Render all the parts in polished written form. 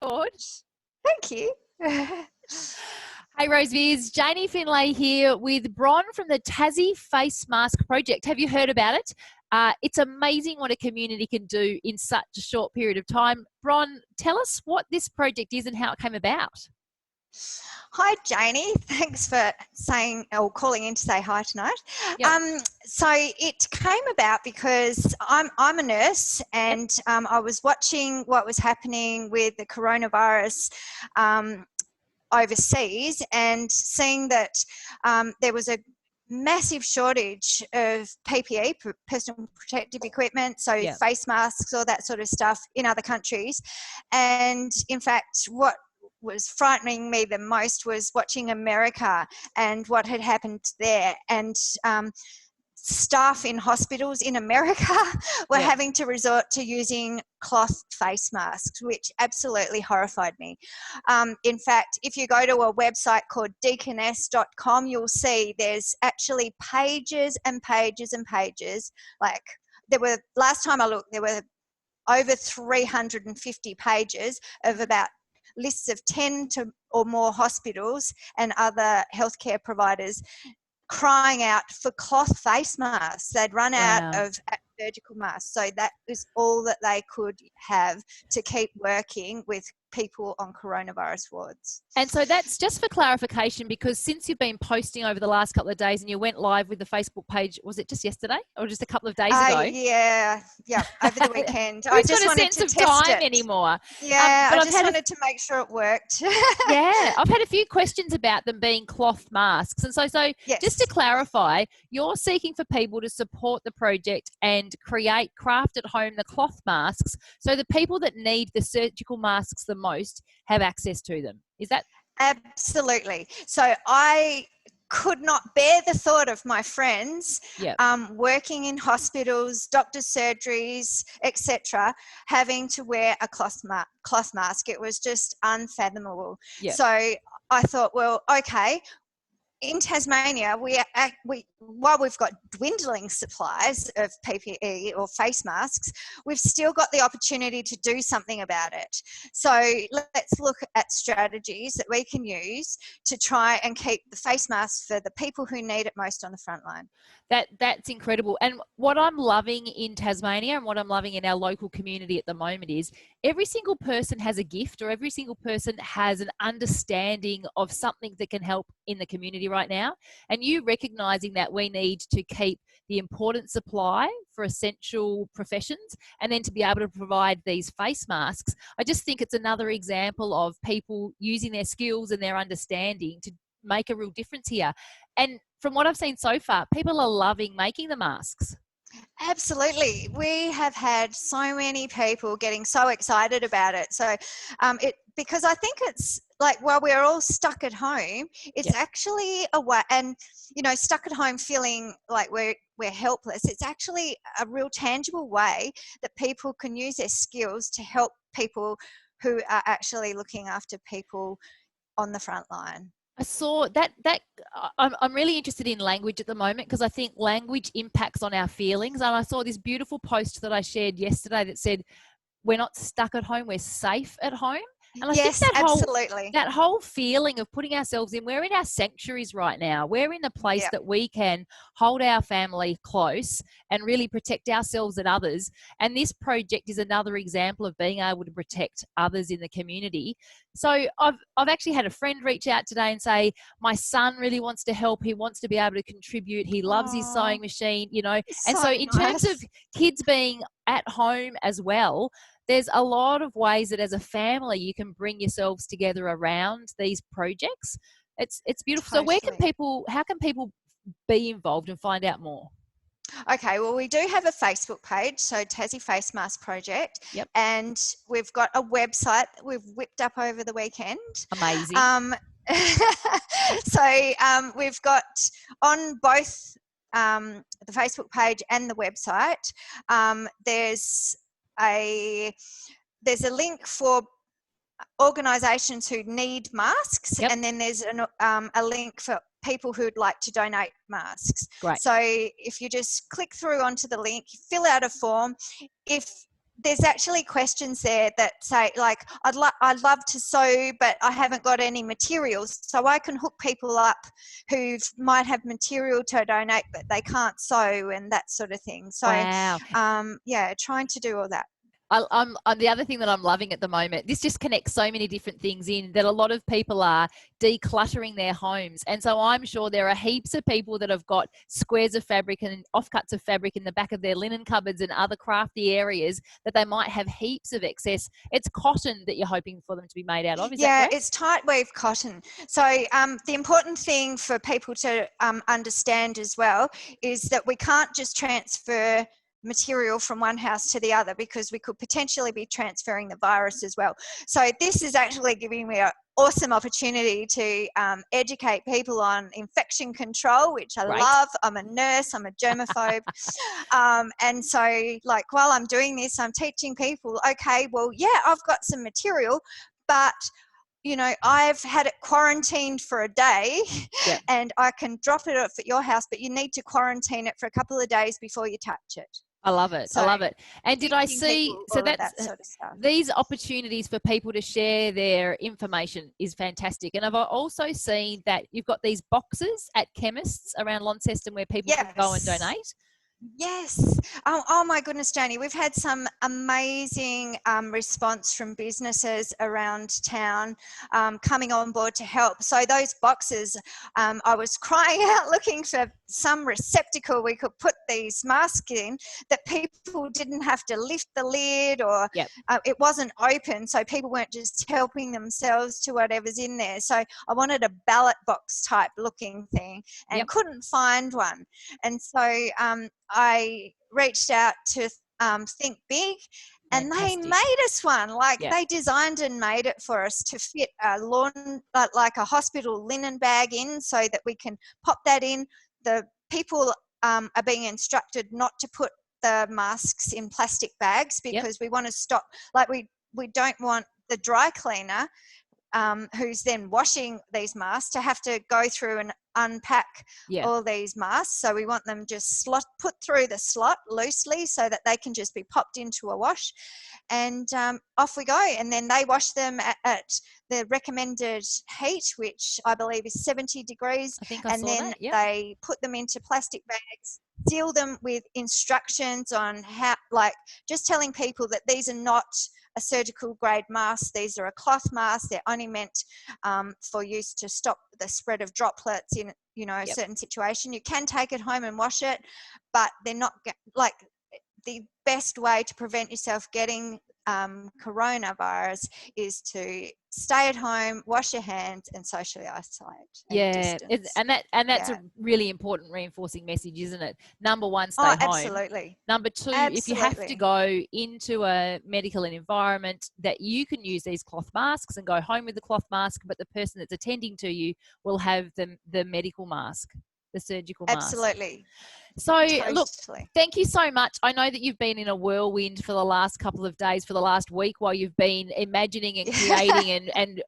George. Thank you. Hey, Roseviz, Janie Finlay here with Bron from the Tassie Face Mask Project. Have you heard about it? It's amazing what a community can do in such a short period of time. Bron, tell us what this project is and how it came about. Hi, Janie. Thanks for saying or calling in to say hi tonight. Yep. So it came about because I'm a nurse, and I was watching what was happening with the coronavirus overseas, and seeing that there was a massive shortage of PPE, personal protective equipment, so face masks, all that sort of stuff in other countries. And in fact, what was frightening me the most was watching America and what had happened there. And staff in hospitals in America were having to resort to using cloth face masks, which absolutely horrified me. In fact, if you go to a website called deaconess.com, you'll see there's actually pages and pages and pages. Like, last time I looked, there were over 350 pages of about lists of 10 or more hospitals and other healthcare providers crying out for cloth face masks. They'd run out of surgical masks, so that was all that they could have to keep working with people on coronavirus wards. And so that's just for clarification, because since you've been posting over the last couple of days and you went live with the Facebook page, was it just yesterday or just a couple of days ago? Yeah, over the weekend. I just got a sense of time anymore. Yeah, but I just wanted to make sure it worked. Yeah, I've had a few questions about them being cloth masks. And so just to clarify, you're seeking for people to support the project and craft at home the cloth masks, so the people that need the surgical masks the most have access to them. Is that? Absolutely. So I could not bear the thought of my friends working in hospitals, doctors' surgeries, etc., having to wear a cloth mask. It was just unfathomable. So I thought, well, okay, in Tasmania, while we've got dwindling supplies of PPE or face masks, we've still got the opportunity to do something about it. So let's look at strategies that we can use to try and keep the face masks for the people who need it most on the front line. That's incredible. And what I'm loving in Tasmania and what I'm loving in our local community at the moment is every single person has a gift, or every single person has an understanding of something that can help in the community right now. And you recognizing that we need to keep the important supply for essential professions, and then to be able to provide these face masks, I just think it's another example of people using their skills and their understanding to make a real difference here. And from what I've seen so far, people are loving making the masks. Absolutely. We have had so many people getting so excited about it. So because I think it's like, while we're all stuck at home, it's actually a way, and stuck at home feeling like we're helpless. It's actually a real tangible way that people can use their skills to help people who are actually looking after people on the front line. I saw that I'm really interested in language at the moment, because I think language impacts on our feelings. And I saw this beautiful post that I shared yesterday that said, we're not stuck at home, we're safe at home. And I think that whole feeling of putting ourselves in, we're in our sanctuaries right now. We're in a place that we can hold our family close and really protect ourselves and others. And this project is another example of being able to protect others in the community. So I've actually had a friend reach out today and say, my son really wants to help. He wants to be able to contribute. He loves his sewing machine, And so in terms of kids being at home as well, there's a lot of ways that as a family you can bring yourselves together around these projects. It's beautiful. Totally. So how can people be involved and find out more? Okay, well, we do have a Facebook page, so Tassie Face Mask Project, and we've got a website that we've whipped up over the weekend. Amazing. So we've got on both the Facebook page and the website, there's a link for organisations who need masks, and then there's a link for people who'd like to donate masks. Great. So if you just click through onto the link, fill out a form. If there's actually questions there that say, like, I'd love to sew, but I haven't got any materials. So I can hook people up who might have material to donate, but they can't sew and that sort of thing. So, wow. yeah, trying to do all that. I'm the other thing that I'm loving at the moment, this just connects so many different things in that a lot of people are decluttering their homes. And so I'm sure there are heaps of people that have got squares of fabric and offcuts of fabric in the back of their linen cupboards and other crafty areas that they might have heaps of excess. It's cotton that you're hoping for them to be made out of, is that correct? It's tight weave cotton. So the important thing for people to understand as well is that we can't just transfer material from one house to the other, because we could potentially be transferring the virus as well. So this is actually giving me an awesome opportunity to educate people on infection control, which I love. I'm a nurse, I'm a germaphobe. And so, like, while I'm doing this, I'm teaching people, okay, well, yeah, I've got some material, but you know, I've had it quarantined for a day, yep. and I can drop it off at your house, but you need to quarantine it for a couple of days before you touch it. I love it. So, I love it. And did I see, so that's that sort of stuff. These opportunities for people to share their information is fantastic. And I've also seen that you've got these boxes at chemists around Launceston where people can go and donate. Yes. Oh my goodness, Janie, we've had some amazing response from businesses around town coming on board to help. So those boxes, I was crying out looking for some receptacle we could put these masks in that people didn't have to lift the lid, or it wasn't open, so people weren't just helping themselves to whatever's in there. So I wanted a ballot box type looking thing and couldn't find one. And so I reached out to Think Big, and they made us one. Like they designed and made it for us to fit a like a hospital linen bag in, so that we can pop that in. The people are being instructed not to put the masks in plastic bags, because we want to stop, like we don't want the dry cleaner who's then washing these masks to have to go through and unpack all these masks. So we want them just put through the slot loosely so that they can just be popped into a wash, and off we go. And then they wash them at the recommended heat, which I believe is 70 degrees. I think I and saw then that. They put them into plastic bags, seal them with instructions on how, like just telling people that these are not a surgical grade mask. These are a cloth mask. They're only meant for use to stop the spread of droplets in, you know, a certain situation. You can take it home and wash it, but they're not like the best way to prevent yourself getting coronavirus is to stay at home, wash your hands, and socially isolate. And that's a really important reinforcing message, isn't it? Number one, stay home. Absolutely. Number two, if you have to go into a medical environment, that you can use these cloth masks and go home with the cloth mask, but the person that's attending to you will have the medical mask, the surgical mask. Absolutely. So look, thank you so much. I know that you've been in a whirlwind for the last couple of days, for the last week, while you've been imagining and creating and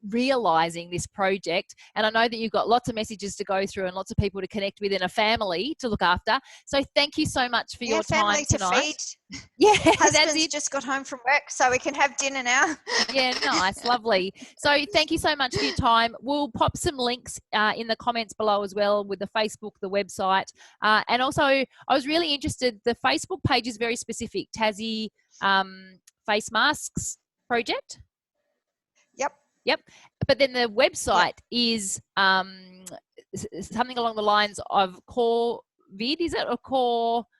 realizing this project. And I know that you've got lots of messages to go through and lots of people to connect with and a family to look after. So thank you so much for your time tonight. Yeah, husband's just got home from work, so we can have dinner now. Yeah, nice, lovely. So thank you so much for your time. We'll pop some links in the comments below as well, with the Facebook, the website. And also, I was really interested, the Facebook page is very specific, Tassie Face Masks Project. Yep. But then the website is something along the lines of COVID, is it? Or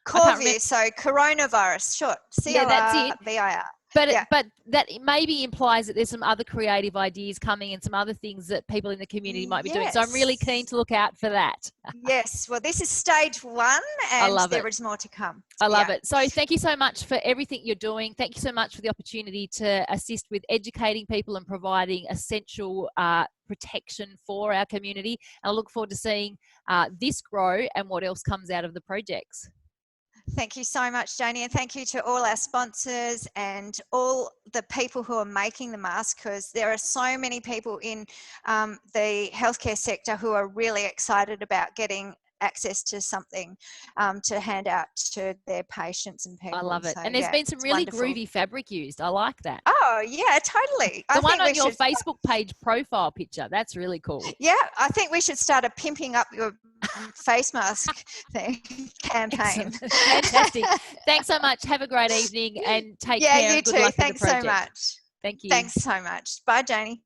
COVID, so coronavirus, short. C-O-R-V-I-R. But that maybe implies that there's some other creative ideas coming and some other things that people in the community might be doing. So I'm really keen to look out for that. Yes. Well, this is stage one, and there is more to come. I love it. So thank you so much for everything you're doing. Thank you so much for the opportunity to assist with educating people and providing essential protection for our community. And I look forward to seeing this grow and what else comes out of the projects. Thank you so much, Janie, and thank you to all our sponsors and all the people who are making the mask, because there are so many people in the healthcare sector who are really excited about getting access to something to hand out to their patients and people. I love it. So, and there's been some really groovy fabric used. I like that. Oh, yeah, totally. The one on your Facebook page profile picture, that's really cool. Yeah, I think we should start a pimping up your face mask campaign. Fantastic. Thanks so much. Have a great evening and take care. Yeah, you too. Thanks so much. Thank you. Thanks so much. Bye, Janie.